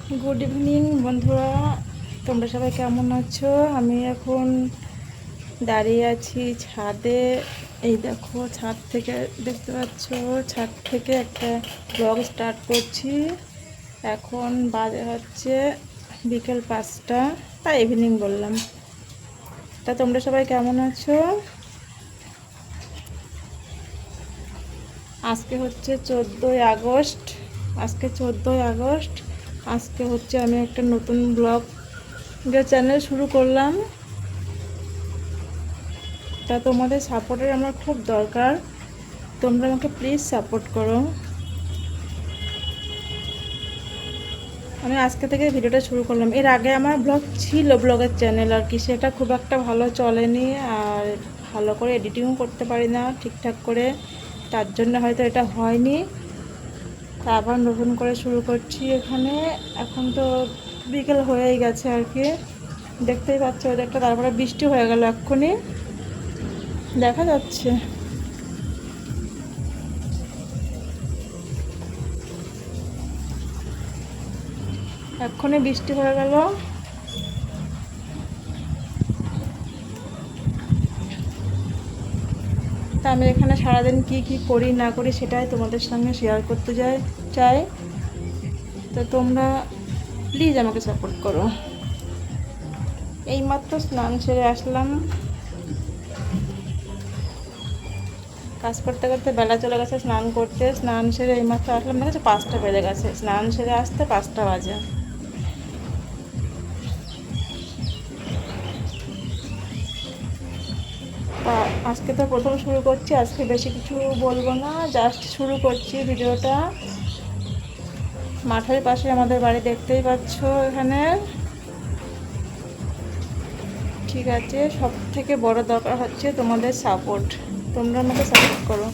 Good evening বন্ধুরা, তোমরা সবাই কেমন আছো? আমি এখন দাঁড়িয়ে আছি ছাদে। এই দেখো, ছাদ থেকে দেখতে পাচ্ছ, ছাদ থেকে একটা ব্লগ স্টার্ট করছি। এখন বাজে হচ্ছে বিকেল 5টা, তাই ইভিনিং বললাম। তা তোমরা সবাই কেমন আছো? আজকে হচ্ছে 14ই আগস্ট। আজকে হচ্ছে আমি একটা নতুন ব্লগের চ্যানেল শুরু করলাম। তা তোমাদের সাপোর্টের আমার খুব দরকার। তোমরা আমাকে প্লিজ সাপোর্ট করো। আমি আজকে থেকে ভিডিওটা শুরু করলাম। এর আগে আমার ব্লগ ছিল, ব্লগের চ্যানেল আর কি, সেটা খুব একটা ভালো চলেনি, আর ভালো করে এডিটিংও করতে পারি না ঠিকঠাক করে, তার জন্য হয়তো এটা হয়নি। তা আবার নতুন করে শুরু করছি এখানে। এখন তো বিকেল হয়েই গেছে আর কি, দেখতেই পাচ্ছ ওদেরটা। তারপরে বৃষ্টি হয়ে গেল, এক্ষুনি দেখা যাচ্ছে। এক্ষুনি বৃষ্টি হয়ে গেল। তা আমি এখানে সারাদিন কি কি করি না করি সেটাই তোমাদের সঙ্গে শেয়ার করতে চাই। তো তোমরা প্লিজ আমাকে সাপোর্ট করো। এইমাত্র স্নান সেরে আসলাম। কাজ করতে করতে বেলা চলে গেছে, স্নান সেরে এইমাত্র আসলাম, দেখেছো 5টা বেজে গেছে। স্নান সেরে আসতে 5টা বাজে। তা আজকে তো প্রথম শুরু করছি, আজকে বেশি কিছু বলবো না, জাস্ট শুরু করছি ভিডিওটা। মাঠের পাশে আমাদের বাড়ি, দেখতেই পাচ্ছ এখানে। ঠিক আছে, সব থেকে বড় দরকার হচ্ছে তোমাদের সাপোর্ট। তোমরা আমাকে সাপোর্ট করো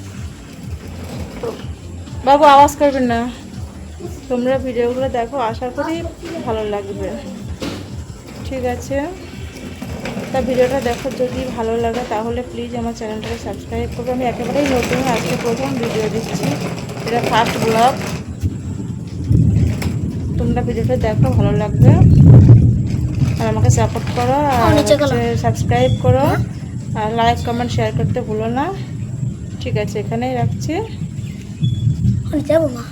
তো। বাবু আওয়াজ করবেন না। তোমরা ভিডিওগুলো দেখো, আশা করি ভালো লাগবে। ঠিক আছে, তা ভিডিওটা দেখো, যদি ভালো লাগে তাহলে প্লিজ আমার চ্যানেলটাকে সাবস্ক্রাইব করবে। আমি একেবারেই নতুন, আজকে প্রথম ভিডিও দিচ্ছি, এটা ফার্স্ট ব্লগ। তোমরা ভিডিওটা দেখো, ভালো লাগবে, আর আমাকে সাপোর্ট করো, আর হচ্ছে সাবস্ক্রাইব করো, আর লাইক কমেন্ট শেয়ার করতে ভুলো না। ঠিক আছে, এখানেই রাখছি। যাবো না।